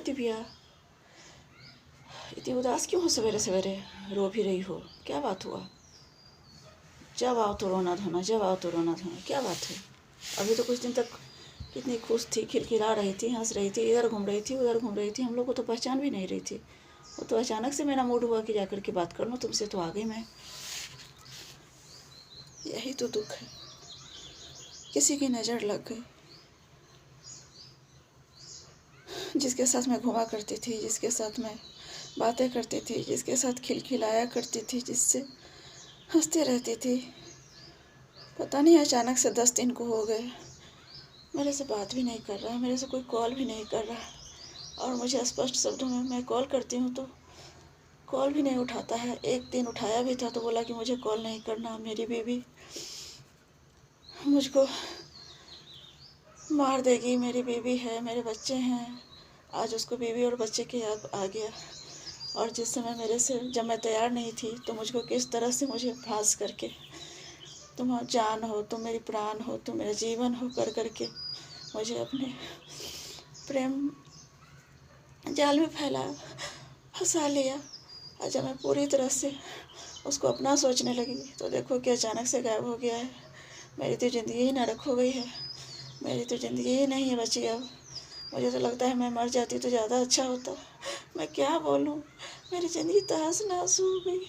दिव्या, इतनी उदास क्यों हो सवेरे सवेरे? रो भी रही हो, क्या बात हुआ? जब आओ तो रोना धोना, जब आओ तो रोना धोना, क्या बात है? अभी तो कुछ दिन तक कितनी खुश थी, खिलखिला रही थी, हंस रही थी, इधर घूम रही थी, उधर घूम रही थी, हम लोग को तो पहचान भी नहीं रही थी। वो तो अचानक से मेरा मूड हुआ कि जाकर के बात कर लूँ तुमसे, तो आ गई मैं। यही तो दुख है, किसी की नज़र लग गई। जिसके साथ मैं घुमा करती थी, जिसके साथ मैं बातें करती थी, जिसके साथ खिलखिलाया करती थी, जिससे हंसती रहती थी, पता नहीं अचानक से 10 दिन को हो गए, मेरे से बात भी नहीं कर रहा है, मेरे से कोई कॉल भी नहीं कर रहा। और मुझे स्पष्ट शब्दों में मैं कॉल करती हूँ तो कॉल भी नहीं उठाता है। एक दिन उठाया भी था तो बोला कि मुझे कॉल नहीं करना, मेरी बीवी मुझको मार देगी, मेरी बीवी है, मेरे बच्चे हैं। आज उसको बीवी और बच्चे की याद आ गया। और जिस समय मेरे से, जब मैं तैयार नहीं थी, तो मुझको किस तरह से मुझे फांस करके, तुम जान हो, तुम मेरी प्राण हो, तुम मेरा जीवन हो कर करके मुझे अपने प्रेम जाल में फैलाया, फंसा लिया। और जब मैं पूरी तरह से उसको अपना सोचने लगी तो देखो कि अचानक से गायब हो गया है। मेरी तो ज़िंदगी ही नरक हो गई है, मेरी तो ज़िंदगी ही नहीं बची अब। मुझे तो लगता है मैं मर जाती तो ज़्यादा अच्छा होता। मैं क्या बोलूँ, मेरी ज़िंदगी तहस नहस हो गई।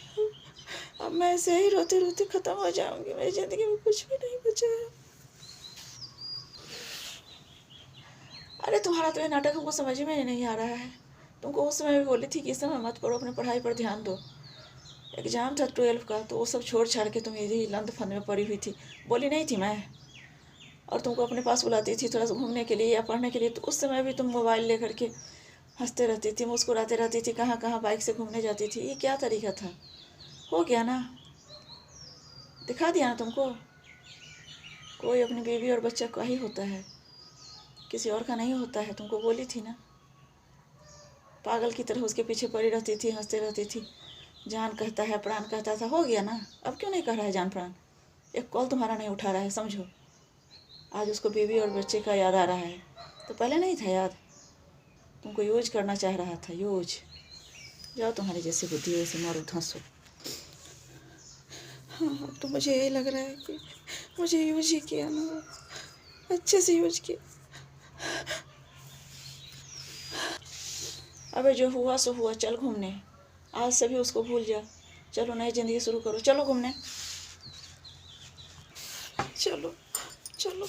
अब मैं ऐसे ही रोते रोते ख़त्म हो जाऊँगी, मेरी ज़िंदगी में कुछ भी नहीं बचा है। अरे तुम्हारा तो ये नाटक हमको समझ में नहीं आ रहा है। तुमको उस समय भी बोली थी कि इस समय मत पढ़ो, अपने पढ़ाई पर ध्यान दो। एग्ज़ाम था 12 का, तो वो सब छोड़ छाड़ के तुम यही लंद फंद में पड़ी हुई थी। बोली नहीं थी मैं? और तुमको अपने पास बुलाती थी थोड़ा सा घूमने के लिए या पढ़ने के लिए, तो उस समय भी तुम मोबाइल लेकर के हंसते रहती थी, मुस्कुराते रहती थी, कहाँ कहाँ बाइक से घूमने जाती थी। ये क्या तरीका था? हो गया ना, दिखा दिया ना तुमको। कोई अपनी बीवी और बच्चा का ही होता है, किसी और का नहीं होता है। तुमको बोली थी ना। पागल की तरह उसके पीछे पड़ी रहती थी, हंसते रहती थी। जान कहता है, प्राण कहता था, हो गया ना। अब क्यों नहीं कह रहा है जान प्राण? एक कॉल तुम्हारा नहीं उठा रहा है, समझो। आज उसको बीवी और बच्चे का याद आ रहा है, तो पहले नहीं था याद? तुमको यूज करना चाह रहा था, यूज। जाओ, तुम्हारी जैसी बुद्धि है, वैसे मारो धंसो। हाँ, अब तो मुझे यही लग रहा है कि मुझे यूज ही किया ना, अच्छे से यूज किया। अबे जो हुआ सो हुआ, चल घूमने। आज से भी उसको भूल जा। चलो नई ज़िंदगी शुरू करो, चलो घूमने, चलो चलो।